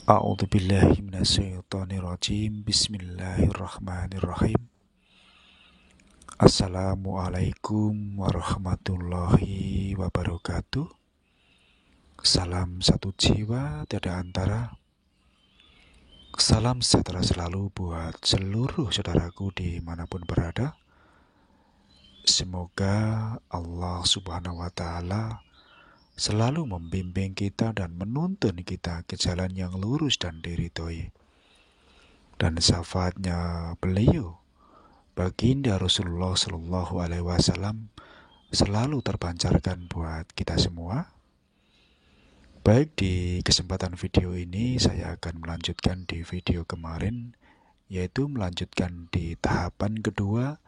A'udzubillahi minasyaitonirrajim. Bismillahirrahmanirrahim. Assalamualaikum warahmatullahi wabarakatuh. Salam satu jiwa tiada antara. Salam sejahtera selalu buat seluruh saudaraku dimanapun berada. Semoga Allah Subhanahu wa Ta'ala selalu membimbing kita dan menuntun kita ke jalan yang lurus dan diridhoi. Dan syafaatnya beliau, baginda Rasulullah Shallallahu Alaihi Wasallam, selalu terpancarkan buat kita semua. Baik, di kesempatan video ini saya akan melanjutkan di video kemarin, yaitu melanjutkan di tahapan kedua,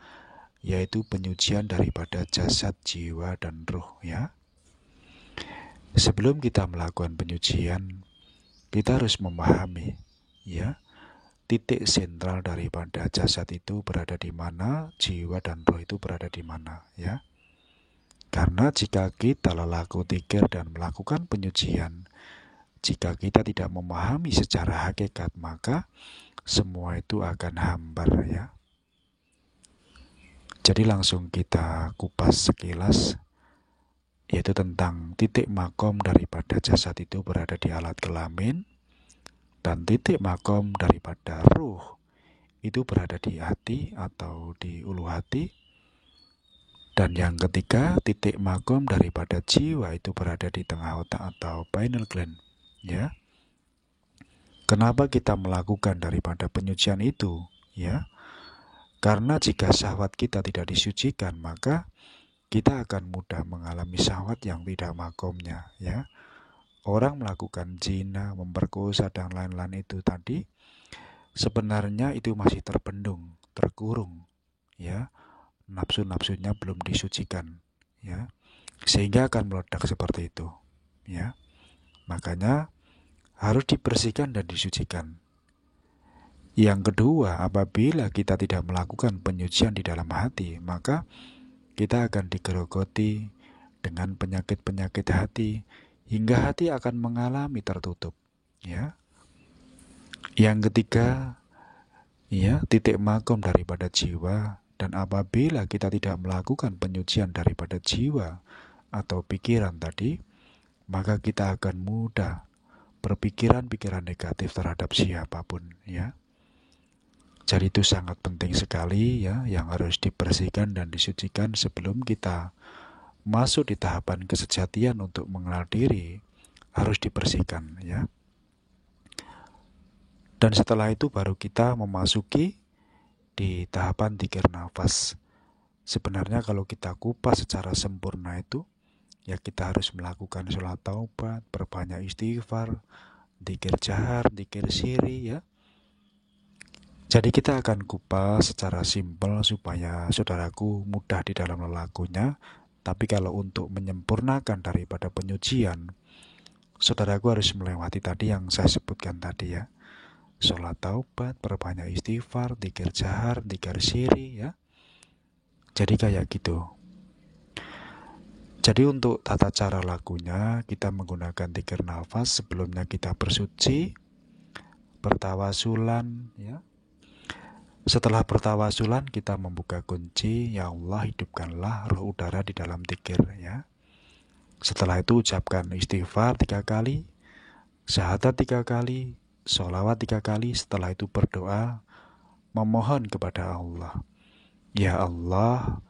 yaitu penyucian daripada jasad, jiwa, dan ruh, ya. Sebelum kita melakukan penyucian, kita harus memahami, ya, titik sentral daripada jasad itu berada di mana, jiwa dan roh itu berada di mana, ya. Karena jika kita lelaku tikir dan melakukan penyucian, jika kita tidak memahami secara hakikat, maka semua itu akan hambar, ya. Jadi langsung kita kupas sekilas, yaitu tentang titik makom daripada jasad itu berada di alat kelamin, dan titik makom daripada ruh itu berada di hati atau di ulu hati. Dan yang ketiga, titik makom daripada jiwa itu berada di tengah otak atau pineal gland, ya. Kenapa kita melakukan daripada penyucian itu, ya? Karena jika syahwat kita tidak disucikan, maka kita akan mudah mengalami syahwat yang tidak makomnya, ya. Orang melakukan zina, memperkosa, dan lain-lain itu tadi, sebenarnya itu masih terpendung, terkurung, ya. Nafsu-nafsunya belum disucikan, ya. Sehingga akan meledak seperti itu, ya. Makanya harus dibersihkan dan disucikan. Yang kedua, apabila kita tidak melakukan penyucian di dalam hati, maka kita akan digerogoti dengan penyakit-penyakit hati, hingga hati akan mengalami tertutup, ya. Yang ketiga, ya, titik makom daripada jiwa. Dan apabila kita tidak melakukan penyucian daripada jiwa atau pikiran tadi, maka kita akan mudah berpikiran-pikiran negatif terhadap siapapun, ya. Jadi itu sangat penting sekali, ya, yang harus dibersihkan dan disucikan sebelum kita masuk di tahapan kesejatian untuk mengenal diri, harus dibersihkan, ya. Dan setelah itu baru kita memasuki di tahapan dzikir nafas. Sebenarnya kalau kita kupas secara sempurna itu, ya kita harus melakukan sholat taubat, berbanyak istighfar, dzikir jahar, dzikir siri, ya. Jadi kita akan kupas secara simpel supaya saudaraku mudah di dalam melakukannya. Tapi kalau untuk menyempurnakan daripada penyucian, saudaraku harus melewati tadi yang saya sebutkan tadi, ya. Sholat taubat, berbanyak istighfar, dzikir jahar, dzikir siri, ya. Jadi kayak gitu. Jadi untuk tata cara lakunya, kita menggunakan dzikir nafas. Sebelumnya kita bersuci, bertawasulan, ya. Setelah bertawasulan, kita membuka kunci, ya Allah hidupkanlah roh udara di dalam dzikir, ya. Setelah itu ucapkan istighfar 3 kali, syahadat 3 kali, sholawat 3 kali. Setelah itu berdoa, memohon kepada Allah, ya Allah,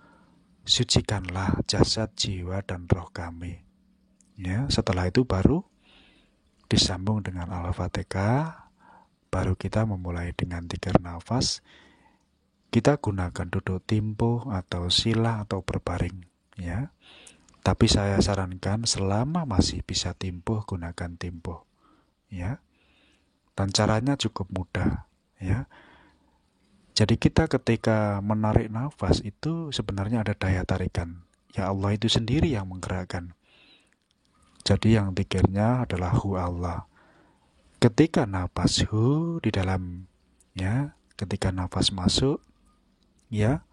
sucikanlah jasad, jiwa, dan roh kami, ya. Setelah itu baru disambung dengan Al-Fatihah. Baru kita memulai dengan dzikir nafas. Kita gunakan duduk timpo atau sila atau berbaring, ya. Tapi saya sarankan selama masih bisa timpo, gunakan timpo, ya. Dan caranya cukup mudah, ya. Jadi kita ketika menarik nafas itu sebenarnya ada daya tarikan. Ya Allah itu sendiri yang menggerakkan. Jadi yang dzikirnya adalah hu Allah. Ketika nafas hu di dalam, ya, ketika nafas masuk, ya,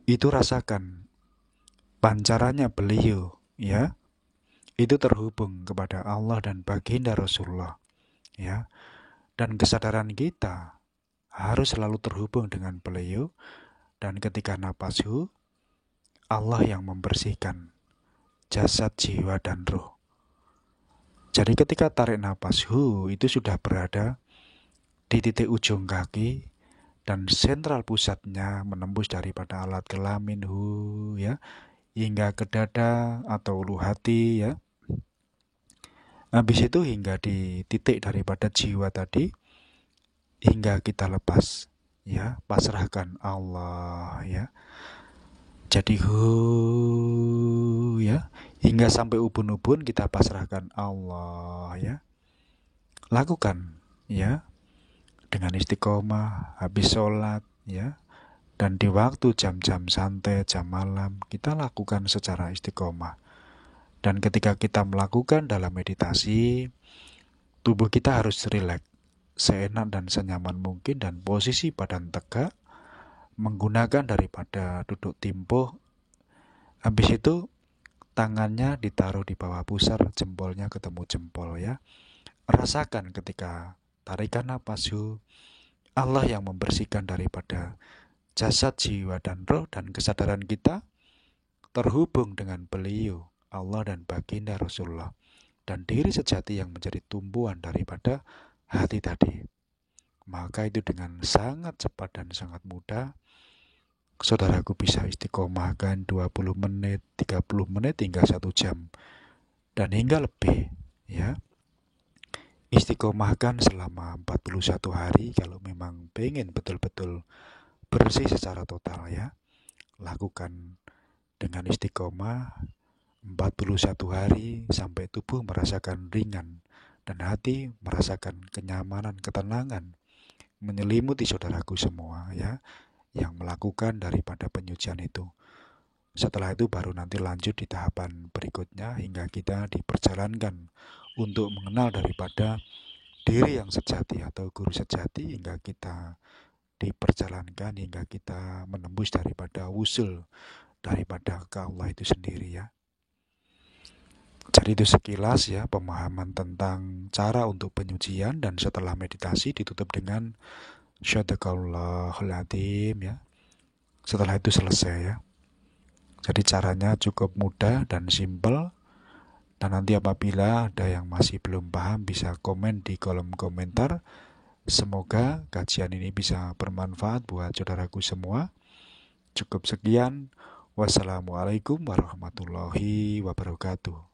itu rasakan pancarannya beliau, ya. Itu terhubung kepada Allah dan baginda Rasulullah, ya. Dan kesadaran kita harus selalu terhubung dengan beliau. Dan ketika napas hu, Allah yang membersihkan jasad, jiwa, dan ruh. Jadi ketika tarik napas hu, itu sudah berada di titik ujung kaki dan sentral pusatnya menembus daripada alat kelamin hu ya hingga ke dada atau ulu hati ya. Habis itu hingga di titik daripada jiwa tadi hingga kita lepas ya, pasrahkan Allah ya. Jadi hu ya, hingga sampai ubun-ubun kita pasrahkan Allah ya. Lakukan ya dengan istiqomah habis sholat ya. Dan di waktu jam-jam santai, jam malam, kita lakukan secara istiqomah. Dan ketika kita melakukan dalam meditasi, tubuh kita harus rileks, seenak dan senyaman mungkin, dan posisi badan tegak, menggunakan daripada duduk timpuh. Habis itu, tangannya ditaruh di bawah pusar, jempolnya ketemu jempol ya. Rasakan ketika tarikan napas Allah yang membersihkan daripada jasad, jiwa, dan roh, dan kesadaran kita terhubung dengan beliau, Allah dan baginda Rasulullah, dan diri sejati yang menjadi tumbuhan daripada hati tadi. Maka itu dengan sangat cepat dan sangat mudah, saudaraku bisa istiqomahkan 20 menit, 30 menit, hingga 1 jam, dan hingga lebih ya. Istiqomahkan selama 41 hari kalau memang pengen betul-betul bersih secara total ya. Lakukan dengan istiqomah 41 hari sampai tubuh merasakan ringan dan hati merasakan kenyamanan, ketenangan menyelimuti saudaraku semua ya, yang melakukan daripada penyucian itu. Setelah itu baru nanti lanjut di tahapan berikutnya hingga kita diperjalankan untuk mengenal daripada diri yang sejati atau guru sejati, hingga kita diperjalankan hingga kita menembus daripada wusul daripada ke Allah itu sendiri ya. Jadi itu sekilas ya pemahaman tentang cara untuk penyucian, dan setelah meditasi ditutup dengan Syadaqallahul Adzim ya. Setelah itu selesai ya. Jadi caranya cukup mudah dan simpel. Dan nanti apabila ada yang masih belum paham bisa komen di kolom komentar. Semoga kajian ini bisa bermanfaat buat saudaraku semua. Cukup sekian. Wassalamualaikum warahmatullahi wabarakatuh.